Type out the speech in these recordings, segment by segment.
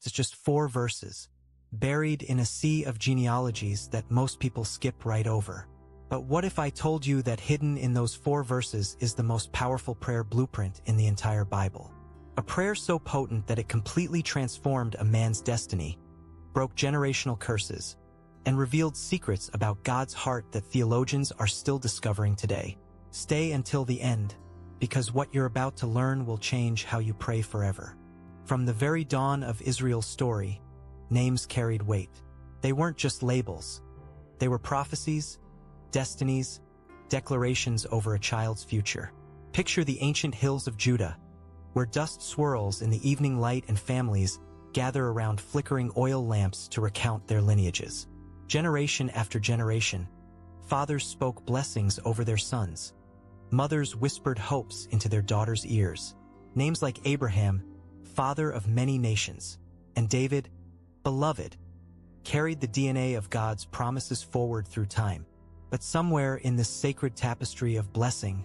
It's just 4 verses, buried in a sea of genealogies that most people skip right over. But what if I told you that hidden in those 4 verses is the most powerful prayer blueprint in the entire Bible? A prayer so potent that it completely transformed a man's destiny, broke generational curses, and revealed secrets about God's heart that theologians are still discovering today. Stay until the end, because what you're about to learn will change how you pray forever. From the very dawn of Israel's story, names carried weight. They weren't just labels. They were prophecies, destinies, declarations over a child's future. Picture the ancient hills of Judah, where dust swirls in the evening light and families gather around flickering oil lamps to recount their lineages. Generation after generation, fathers spoke blessings over their sons. Mothers whispered hopes into their daughters' ears. Names like Abraham, father of many nations, and David, beloved, carried the DNA of God's promises forward through time. But somewhere in this sacred tapestry of blessing,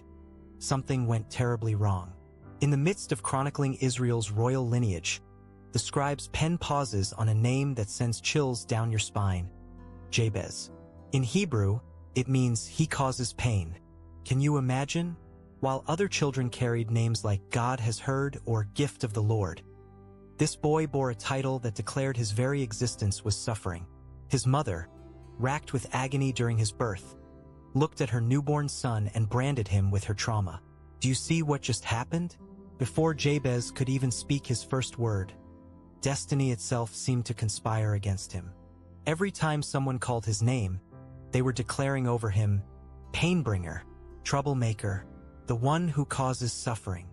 something went terribly wrong. In the midst of chronicling Israel's royal lineage, the scribe's pen pauses on a name that sends chills down your spine: Jabez. In Hebrew, it means he causes pain. Can you imagine? While other children carried names like God has heard or Gift of the Lord, this boy bore a title that declared his very existence was suffering. His mother, racked with agony during his birth, looked at her newborn son and branded him with her trauma. Do you see what just happened? Before Jabez could even speak his first word, destiny itself seemed to conspire against him. Every time someone called his name, they were declaring over him, pain-bringer, troublemaker, the one who causes suffering.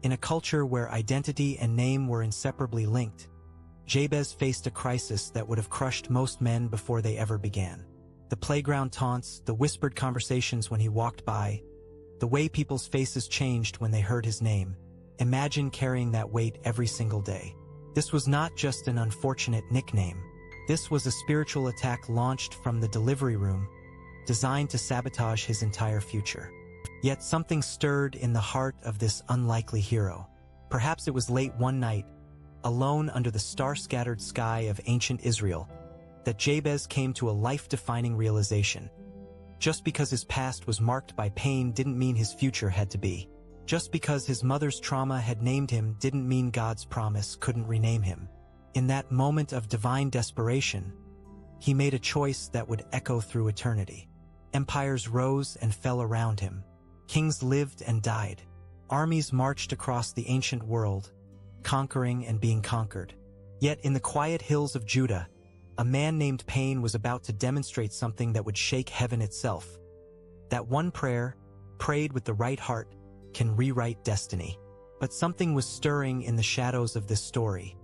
In a culture where identity and name were inseparably linked, Jabez faced a crisis that would have crushed most men before they ever began. The playground taunts, the whispered conversations when he walked by, the way people's faces changed when they heard his name. Imagine carrying that weight every single day. This was not just an unfortunate nickname. This was a spiritual attack launched from the delivery room, designed to sabotage his entire future. Yet something stirred in the heart of this unlikely hero. Perhaps it was late one night, alone under the star-scattered sky of ancient Israel, that Jabez came to a life-defining realization. Just because his past was marked by pain didn't mean his future had to be. Just because his mother's trauma had named him didn't mean God's promise couldn't rename him. In that moment of divine desperation, he made a choice that would echo through eternity. Empires rose and fell around him. Kings lived and died. Armies marched across the ancient world, conquering and being conquered. Yet in the quiet hills of Judah, a man named Pain was about to demonstrate something that would shake heaven itself. That one prayer, prayed with the right heart, can rewrite destiny. But something was stirring in the shadows of this story.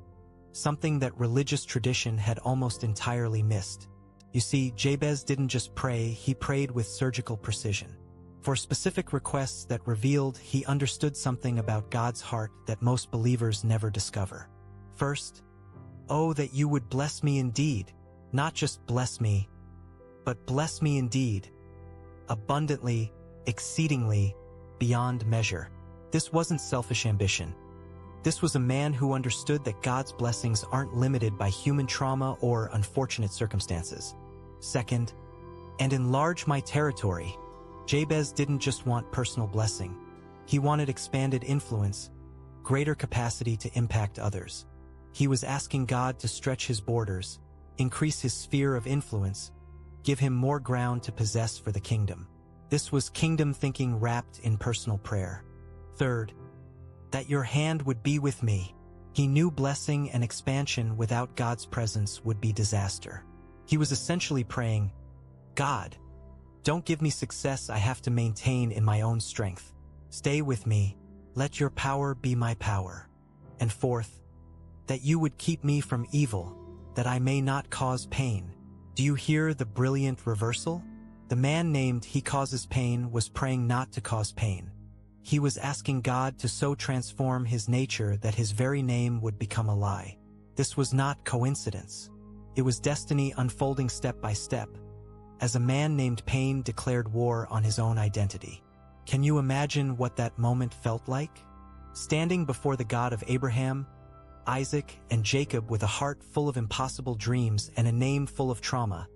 Something that religious tradition had almost entirely missed. You see, Jabez didn't just pray, he prayed with surgical precision. For specific requests that revealed he understood something about God's heart that most believers never discover. First, oh, that you would bless me indeed, not just bless me, but bless me indeed, abundantly, exceedingly, beyond measure. This wasn't selfish ambition. This was a man who understood that God's blessings aren't limited by human trauma or unfortunate circumstances. Second, and enlarge my territory. Jabez didn't just want personal blessing. He wanted expanded influence, greater capacity to impact others. He was asking God to stretch his borders, increase his sphere of influence, give him more ground to possess for the kingdom. This was kingdom thinking wrapped in personal prayer. Third, that your hand would be with me. He knew blessing and expansion without God's presence would be disaster. He was essentially praying, God, don't give me success I have to maintain in my own strength. Stay with me. Let your power be my power. And fourth, that you would keep me from evil, that I may not cause pain. Do you hear the brilliant reversal? The man named He Causes Pain was praying not to cause pain. He was asking God to so transform his nature that his very name would become a lie. This was not coincidence. It was destiny unfolding step by step, as a man named Pain declared war on his own identity. Can you imagine what that moment felt like? Standing before the God of Abraham, Isaac, and Jacob with a heart full of impossible dreams and a name full of trauma,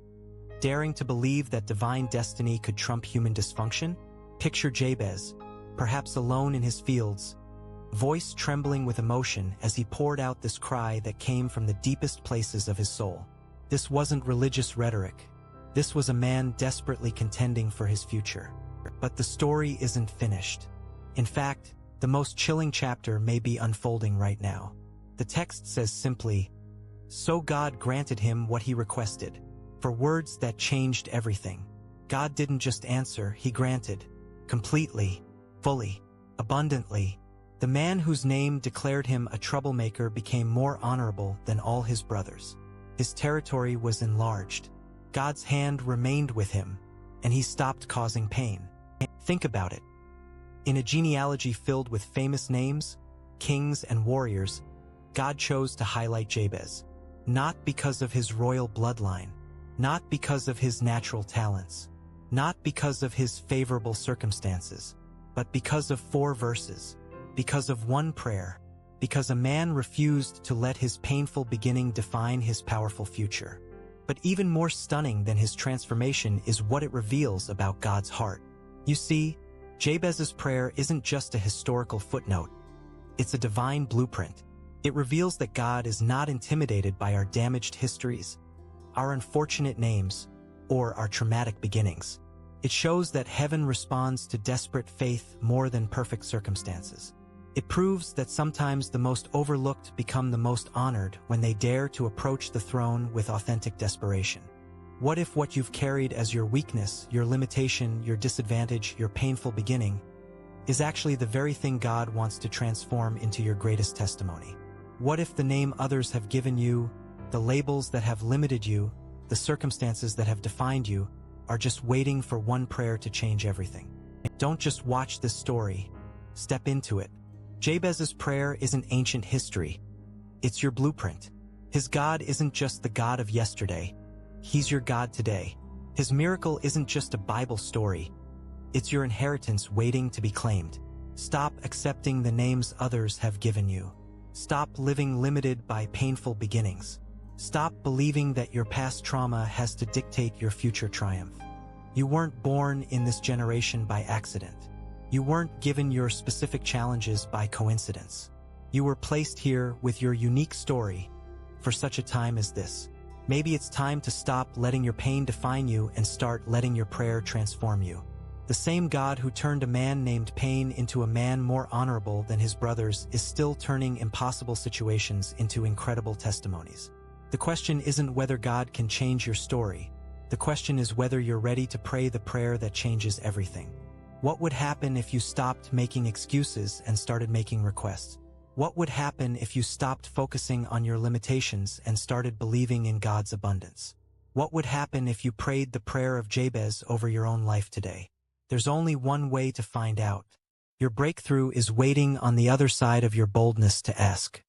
daring to believe that divine destiny could trump human dysfunction? Picture Jabez, perhaps alone in his fields, voice trembling with emotion as he poured out this cry that came from the deepest places of his soul. This wasn't religious rhetoric. This was a man desperately contending for his future. But the story isn't finished. In fact, the most chilling chapter may be unfolding right now. The text says simply, "So God granted him what he requested." For words that changed everything. God didn't just answer, he granted. Completely, fully, abundantly. The man whose name declared him a troublemaker became more honorable than all his brothers. His territory was enlarged. God's hand remained with him, and he stopped causing pain. Think about it. In a genealogy filled with famous names, kings and warriors, God chose to highlight Jabez. Not because of his royal bloodline, not because of his natural talents, not because of his favorable circumstances, but because of 4 verses, because of one prayer, because a man refused to let his painful beginning define his powerful future. But even more stunning than his transformation is what it reveals about God's heart. You see, Jabez's prayer isn't just a historical footnote. It's a divine blueprint. It reveals that God is not intimidated by our damaged histories, our unfortunate names, or our traumatic beginnings. It shows that heaven responds to desperate faith more than perfect circumstances. It proves that sometimes the most overlooked become the most honored when they dare to approach the throne with authentic desperation. What if what you've carried as your weakness, your limitation, your disadvantage, your painful beginning, is actually the very thing God wants to transform into your greatest testimony? What if the name others have given you, the labels that have limited you, the circumstances that have defined you, are just waiting for one prayer to change everything? Don't just watch this story. Step into it. Jabez's prayer isn't ancient history. It's your blueprint. His God isn't just the God of yesterday. He's your God today. His miracle isn't just a Bible story. It's your inheritance waiting to be claimed. Stop accepting the names others have given you. Stop living limited by painful beginnings. Stop believing that your past trauma has to dictate your future triumph. You weren't born in this generation by accident. You weren't given your specific challenges by coincidence. You were placed here with your unique story for such a time as this. Maybe it's time to stop letting your pain define you and start letting your prayer transform you. The same God who turned a man named Pain into a man more honorable than his brothers is still turning impossible situations into incredible testimonies. The question isn't whether God can change your story. The question is whether you're ready to pray the prayer that changes everything. What would happen if you stopped making excuses and started making requests? What would happen if you stopped focusing on your limitations and started believing in God's abundance? What would happen if you prayed the prayer of Jabez over your own life today? There's only one way to find out. Your breakthrough is waiting on the other side of your boldness to ask.